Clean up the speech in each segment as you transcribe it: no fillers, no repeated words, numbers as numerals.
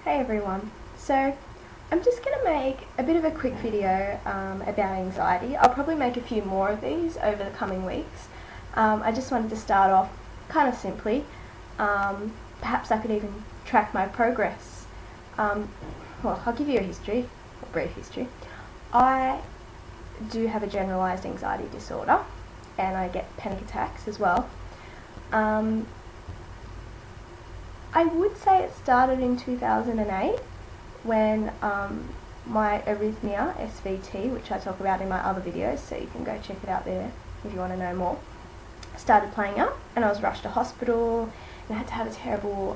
Hey everyone, so I'm just going to make a bit of a quick video about anxiety. I'll probably make a few more of these over the coming weeks. I just wanted to start off kind of simply. Perhaps I could even track my progress. Well, I'll give you a brief history. I do have a generalised anxiety disorder and I get panic attacks as well. I would say it started in 2008 when my arrhythmia, SVT, which I talk about in my other videos, so you can go check it out there if you want to know more, started playing up, and I was rushed to hospital and I had to have a terrible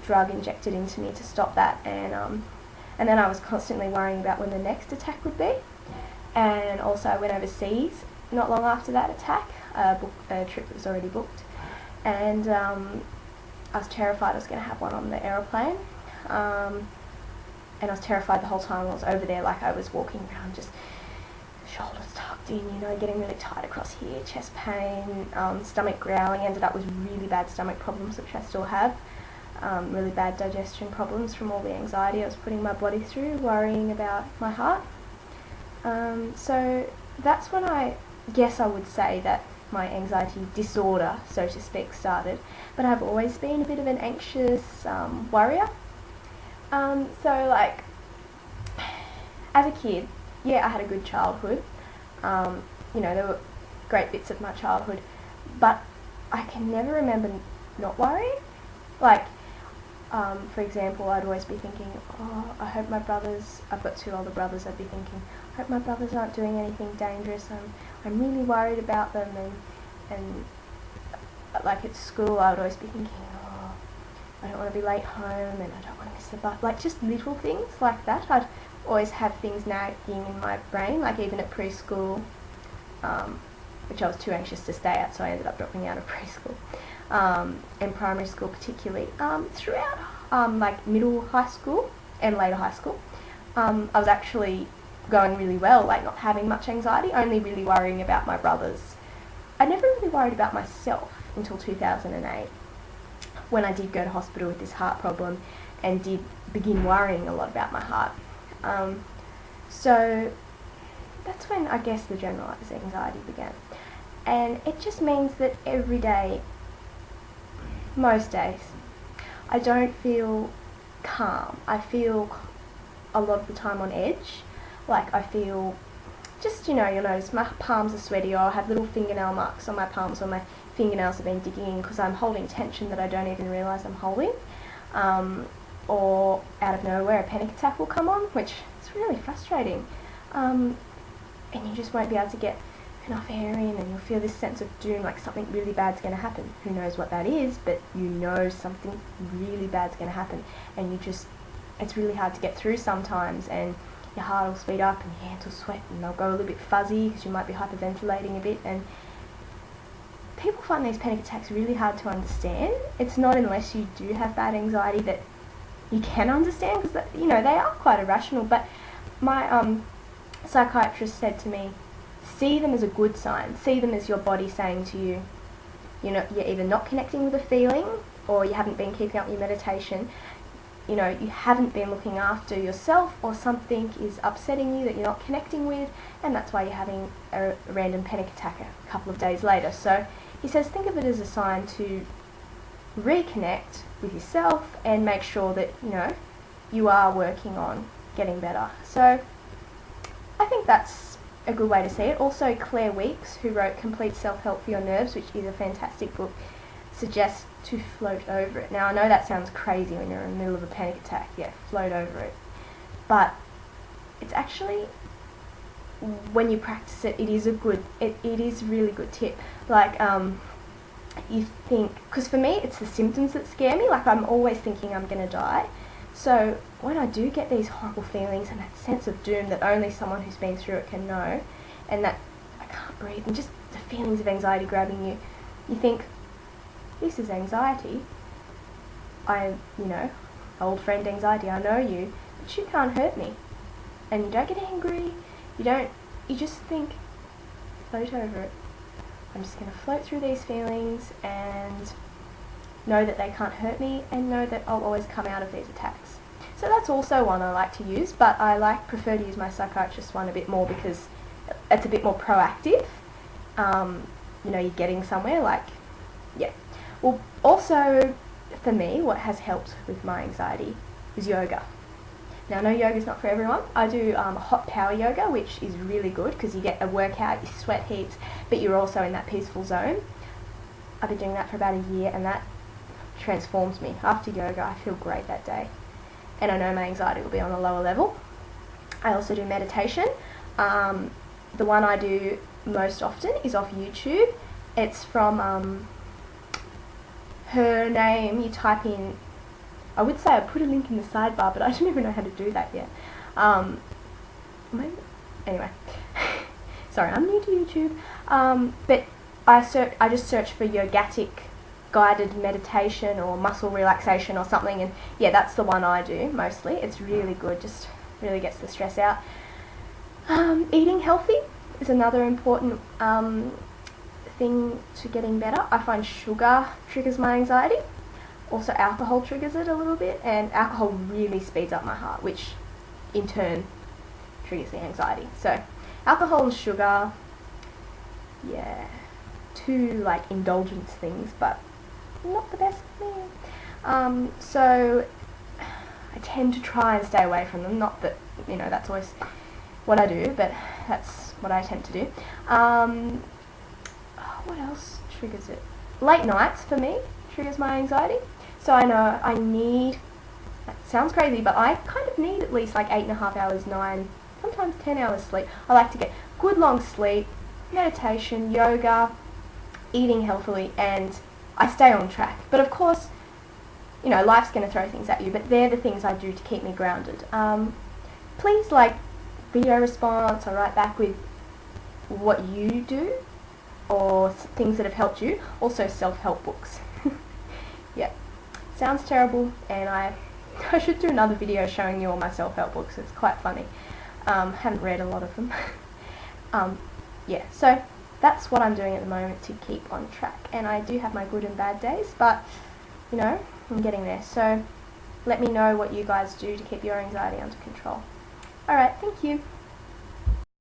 drug injected into me to stop that, and then I was constantly worrying about when the next attack would be. And also I went overseas not long after that attack, a trip that was already booked. And I was terrified I was going to have one on the aeroplane, and I was terrified the whole time I was over there. Like, I was walking around just shoulders tucked in, you know, getting really tight across here, chest pain, stomach growling. Ended up with really bad stomach problems, which I still have, really bad digestion problems from all the anxiety I was putting my body through, worrying about my heart. So that's when I guess I would say that my anxiety disorder, so to speak, started. But I've always been a bit of an anxious worrier. So like, as a kid, yeah, I had a good childhood. You know, there were great bits of my childhood, but I can never remember not worrying. Like, for example, I'd always be thinking, oh, I hope my brothers, I've got two older brothers, I'd be thinking, I hope my brothers aren't doing anything dangerous. I'm really worried about them, and like at school I would always be thinking, oh, I don't want to be late home and I don't want to miss the bus. Like, just little things like that. I'd always have things nagging in my brain, like even at preschool, which I was too anxious to stay at, so I ended up dropping out of preschool, and primary school particularly. Throughout like middle high school and later high school, I was actually going really well, like not having much anxiety, only really worrying about my brothers. I never really worried about myself until 2008, when I did go to hospital with this heart problem and did begin worrying a lot about my heart. So that's when I guess the generalised anxiety began. And it just means that every day, most days, I don't feel calm. I feel a lot of the time on edge. Like, I feel just, you know, you'll notice my palms are sweaty, or I have little fingernail marks on my palms where my fingernails have been digging in because I'm holding tension that I don't even realise I'm holding. Or out of nowhere a panic attack will come on, which is really frustrating. And you just won't be able to get enough air in, and you'll feel this sense of doom, like something really bad's going to happen. Who knows what that is, but you know something really bad's going to happen, and you just, it's really hard to get through sometimes, and your heart will speed up and your hands will sweat and they'll go a little bit fuzzy because you might be hyperventilating a bit. And people find these panic attacks really hard to understand. It's not unless you do have bad anxiety that you can understand, because, you know, they are quite irrational. But my psychiatrist said to me, see them as a good sign. See them as your body saying to you, you know, you're either not connecting with a feeling, or you haven't been keeping up your meditation. You know, you haven't been looking after yourself, or something is upsetting you that you're not connecting with, and that's why you're having a random panic attack a couple of days later. So he says, think of it as a sign to reconnect with yourself and make sure that, you know, you are working on getting better. So I think that's a good way to see it. Also, Claire Weeks, who wrote Complete Self-Help for Your Nerves, which is a fantastic book, suggests to float over it. Now, I know that sounds crazy when you're in the middle of a panic attack. Yeah, float over it. But it's actually, when you practice it, it is a really good tip. Like, you think, because for me, it's the symptoms that scare me. Like, I'm always thinking I'm going to die. So when I do get these horrible feelings and that sense of doom that only someone who's been through it can know, and that I can't breathe, and just the feelings of anxiety grabbing you, you think, this is anxiety. You know, old friend anxiety, I know you, but you can't hurt me. And you don't get angry, you just think, float over it. I'm just going to float through these feelings and know that they can't hurt me, and know that I'll always come out of these attacks. So that's also one I like to use, but I prefer to use my psychiatrist one a bit more because it's a bit more proactive. You know, you're getting somewhere, like, yeah. Well, also, for me, what has helped with my anxiety is yoga. Now, I know yoga's not for everyone. I do hot power yoga, which is really good because you get a workout, you sweat heaps, but you're also in that peaceful zone. I've been doing that for about a year, and that transforms me. After yoga, I feel great that day, and I know my anxiety will be on a lower level. I also do meditation. The one I do most often is off YouTube. It's from her name. You type in, I would say I put a link in the sidebar, but I don't even know how to do that yet. Anyway, sorry, I'm new to YouTube. But I just search for yogatic guided meditation or muscle relaxation or something, and yeah, that's the one I do mostly. It's really good, just really gets the stress out. Eating healthy is another important thing to getting better. I find sugar triggers my anxiety. Also alcohol triggers it a little bit, and alcohol really speeds up my heart, which in turn triggers the anxiety. So alcohol and sugar, yeah, two like indulgence things, but not the best for me. So I tend to try and stay away from them. Not that, you know, that's always what I do, but that's what I attempt to do. What else triggers it? Late nights for me triggers my anxiety. So I know I need, that sounds crazy, but I kind of need at least like 8.5 hours, 9, sometimes 10 hours sleep. I like to get good long sleep, meditation, yoga, eating healthily, and I stay on track. But of course, you know, life's going to throw things at you, but they're the things I do to keep me grounded. Please like video response or write back with what you do or things that have helped you. Also self-help books. Yeah, sounds terrible, and I should do another video showing you all my self-help books. It's quite funny. Haven't read a lot of them. Yeah, so that's what I'm doing at the moment to keep on track, and I do have my good and bad days, but you know, I'm getting there. So let me know what you guys do to keep your anxiety under control. Alright, thank you.